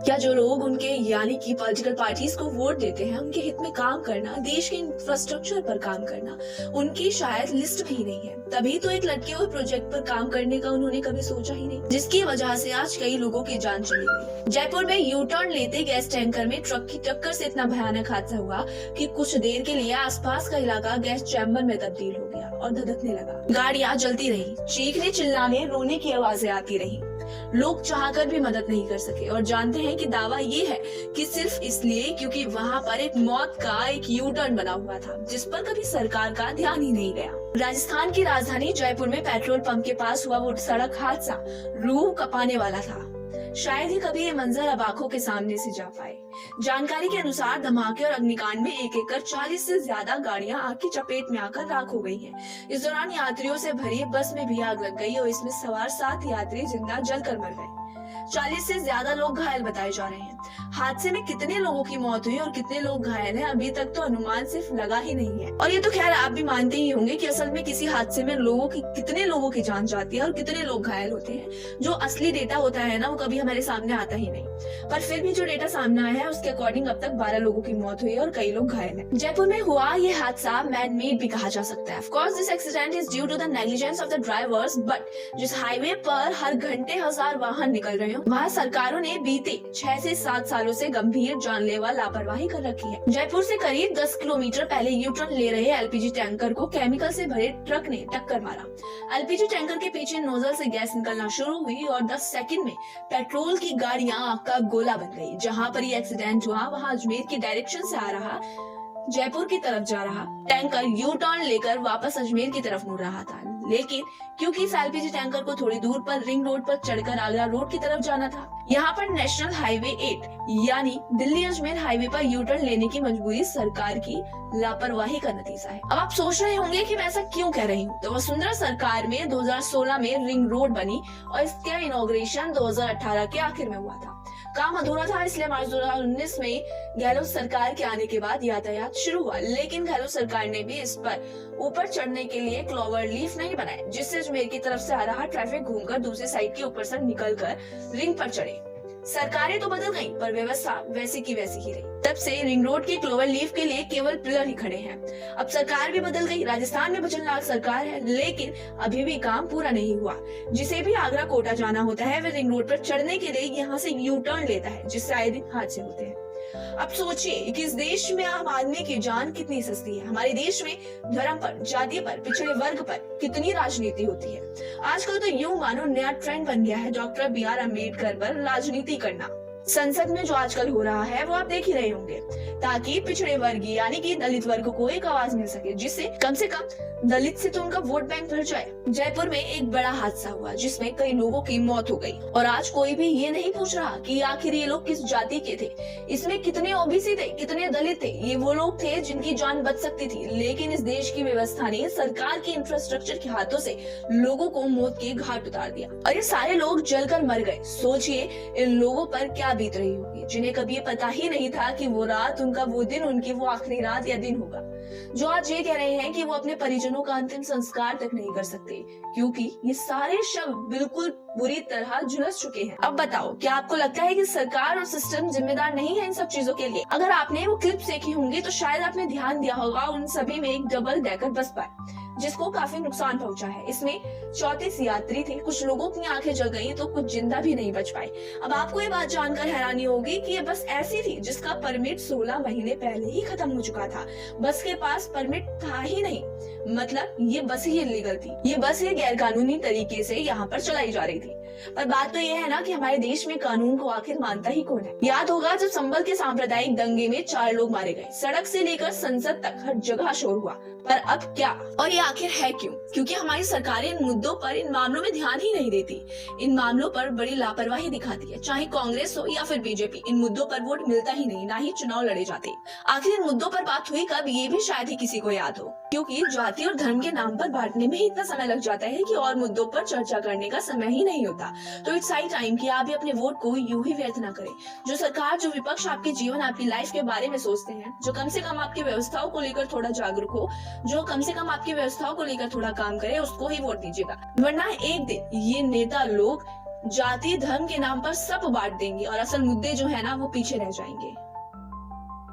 क्या जो लोग उनके यानी कि पॉलिटिकल पार्टीज को वोट देते हैं उनके हित में काम करना, देश के इंफ्रास्ट्रक्चर पर काम करना उनकी शायद लिस्ट में ही नहीं है, तभी तो एक लटके हुए प्रोजेक्ट पर काम करने का उन्होंने कभी सोचा ही नहीं, जिसकी वजह से आज कई लोगों की जान चली गई। जयपुर में यू टर्न लेते गैस टैंकर में ट्रक की टक्कर से इतना भयानक हादसा हुआ कि कुछ देर के लिए आसपास का इलाका गैस चैम्बर में तब्दील हो गया और धधकने लगा। गाड़ियां जलती रही, चीखने चिल्लाने रोने की आवाजें आती रही। लोग चाहकर भी मदद नहीं कर सके और जानते हैं कि दावा ये है कि सिर्फ इसलिए क्योंकि वहां पर एक मौत का एक यू टर्न बना हुआ था जिस पर कभी सरकार का ध्यान ही नहीं गया। राजस्थान की राजधानी जयपुर में पेट्रोल पंप के पास हुआ वो सड़क हादसा रूह कपाने वाला था। शायद ही कभी ये मंजर अब आंखों के सामने से जा पाए। जानकारी के अनुसार धमाके और अग्निकांड में एक एक कर 40 से ज्यादा गाड़ियां आग की चपेट में आकर राख हो गई हैं। इस दौरान यात्रियों से भरी बस में भी आग लग गई और इसमें सवार 7 यात्री जिंदा जलकर मर गए। 40 से ज्यादा लोग घायल बताए जा रहे हैं। हादसे में कितने लोगों की मौत हुई और कितने लोग घायल हैं अभी तक तो अनुमान सिर्फ लगा ही नहीं है। और ये तो खैर आप भी मानते ही होंगे कि असल में किसी हादसे में कितने लोगों की जान जाती है और कितने लोग घायल होते हैं। जो असली डेटा होता है ना वो कभी हमारे सामने आता ही नहीं, पर फिर भी जो डेटा सामने आया है उसके अकॉर्डिंग अब तक 12 लोगों की मौत हुई और कई लोग घायल हैं। जयपुर में हुआ ये हादसा मैन मेड भी कहा जा सकता है। Of course this accident is due to the negligence of the drivers, but जिस हाईवे पर हर घंटे 1000 वाहन निकल रहे हो वहाँ सरकारों ने बीते 6 से 7 सालों से गंभीर जानलेवा लापरवाही कर रखी है। जयपुर से करीब 10 किलोमीटर पहले यू टर्न ले रहे एलपीजी टैंकर को केमिकल से भरे ट्रक ने टक्कर मारा। एलपीजी टैंकर के पीछे नोजल से गैस निकलना शुरू हुई और 10 सेकंड में पेट्रोल की गाड़ियां आग का गोला बन गई। जहां पर ये एक्सीडेंट हुआ वहां अजमेर की डायरेक्शन से आ रहा जयपुर की तरफ जा रहा टैंकर यू टर्न लेकर वापस अजमेर की तरफ मुड़ रहा था, लेकिन क्योंकि इस एलपीजी टैंकर को थोड़ी दूर पर रिंग रोड पर चढ़कर आगरा रोड की तरफ जाना था, यहाँ पर नेशनल हाईवे 8 यानी दिल्ली अजमेर हाईवे पर यू टर्न लेने की मजबूरी सरकार की लापरवाही का नतीजा है। अब आप सोच रहे होंगे कि मैं ऐसा क्यों कह रही हूँ, तो वसुंधरा सरकार में 2016 में रिंग रोड बनी और इसका इनॉग्रेशन 2018 के आखिर में हुआ था। काम अधूरा था, इसलिए मार्च 2019 में गहलोत सरकार के आने के बाद यातायात शुरू हुआ, लेकिन गहलोत सरकार ने भी इस पर ऊपर चढ़ने के लिए क्लोवर लीफ नहीं बनाए, जिससे अजमेर की तरफ से आ रहा ट्रैफिक घूमकर दूसरी साइड के ऊपर से निकलकर रिंग पर चढ़े। सरकारें तो बदल गईं, पर व्यवस्था वैसी की वैसी ही रही। तब से रिंग रोड के क्लोवर लीफ के लिए केवल पिलर ही खड़े हैं। अब सरकार भी बदल गई, राजस्थान में वचनलाल सरकार है, लेकिन अभी भी काम पूरा नहीं हुआ। जिसे भी आगरा कोटा जाना होता है वह रिंग रोड पर चढ़ने के लिए यहाँ से यू टर्न लेता है, जिससे आए दिन हादसे होते हैं। अब सोचिए कि इस देश में आम आदमी की जान कितनी सस्ती है। हमारे देश में धर्म पर, जाति पर, पिछड़े वर्ग पर कितनी राजनीति होती है। आजकल तो यूं मानो नया ट्रेंड बन गया है डॉक्टर BR अम्बेडकर पर राजनीति करना। संसद में जो आजकल हो रहा है वो आप देख ही रहे होंगे, ताकि पिछड़े वर्ग यानी कि दलित वर्ग को एक आवाज मिल सके, जिससे कम से कम दलित से तो उनका वोट बैंक भर जाए। जयपुर में एक बड़ा हादसा हुआ जिसमें कई लोगों की मौत हो गई और आज कोई भी ये नहीं पूछ रहा कि आखिर ये लोग किस जाति के थे। इसमें कितने ओबीसी थे, कितने दलित थे, ये वो लोग थे जिनकी जान बच सकती थी, लेकिन इस देश की व्यवस्था ने सरकार के इंफ्रास्ट्रक्चर के हाथों से लोगों को मौत के घाट उतार दिया और ये सारे लोग जलकर मर गए। सोचिए इन लोगों पर क्या बीत रही होगी, जिन्हें कभी पता ही नहीं था कि वो रात उनका वो दिन उनकी वो आखिरी रात या दिन होगा, जो आज ये कह रहे हैं कि वो अपने परिजनों का अंतिम संस्कार तक नहीं कर सकते क्योंकि ये सारे शव बिल्कुल बुरी तरह झुलस चुके हैं। अब बताओ, क्या आपको लगता है कि सरकार और सिस्टम जिम्मेदार नहीं है इन सब चीजों के लिए? अगर आपने वो क्लिप्स देखी होंगी तो शायद आपने ध्यान दिया होगा उन सभी में एक डबल डेकर बस पर जिसको काफी नुकसान पहुंचा है। इसमें 34 यात्री थे, कुछ लोगों की आंखें जल गई तो कुछ जिंदा भी नहीं बच पाए। अब आपको ये बात जानकर हैरानी होगी कि ये बस ऐसी थी जिसका परमिट 16 महीने पहले ही खत्म हो चुका था। बस के पास परमिट था ही नहीं, मतलब ये बस ही इलीगल थी, ये बस ही गैरकानूनी तरीके से यहाँ पर चलाई जा रही थी। पर बात तो ये है ना कि हमारे देश में कानून को आखिर मानता ही कौन है। याद होगा जब संभल के सांप्रदायिक दंगे में 4 लोग मारे गए, सड़क से लेकर संसद तक हर जगह शोर हुआ, पर अब क्या? और ये आखिर है क्यों? क्योंकि हमारी सरकारें इन मुद्दों पर, इन मामलों में ध्यान ही नहीं देती, इन मामलों पर बड़ी लापरवाही दिखाती है। चाहे कांग्रेस हो या फिर बीजेपी, इन मुद्दों पर वोट मिलता ही नहीं, ना ही चुनाव लड़े जाते। आखिर इन मुद्दों पर बात हुई कब, ये भी शायद ही किसी को याद हो, क्योंकि जाति और धर्म के नाम पर बांटने में ही इतना समय लग जाता है कि और मुद्दों पर चर्चा करने का समय ही नहीं होता। तो इट्स हाई टाइम कि आप भी अपने वोट को यूं ही व्यर्थ न करें। जो सरकार, जो विपक्ष आपके जीवन, आपकी लाइफ के बारे में सोचते हैं, जो कम से कम आपकी व्यवस्थाओं को लेकर थोड़ा जागरूक हो, जो कम से कम आपकी व्यवस्थाओं को लेकर थोड़ा काम करे, उसको ही वोट दीजिएगा। वरना एक दिन ये नेता लोग जाति धर्म के नाम पर सब बांट देंगे और असल मुद्दे जो है ना वो पीछे रह जाएंगे।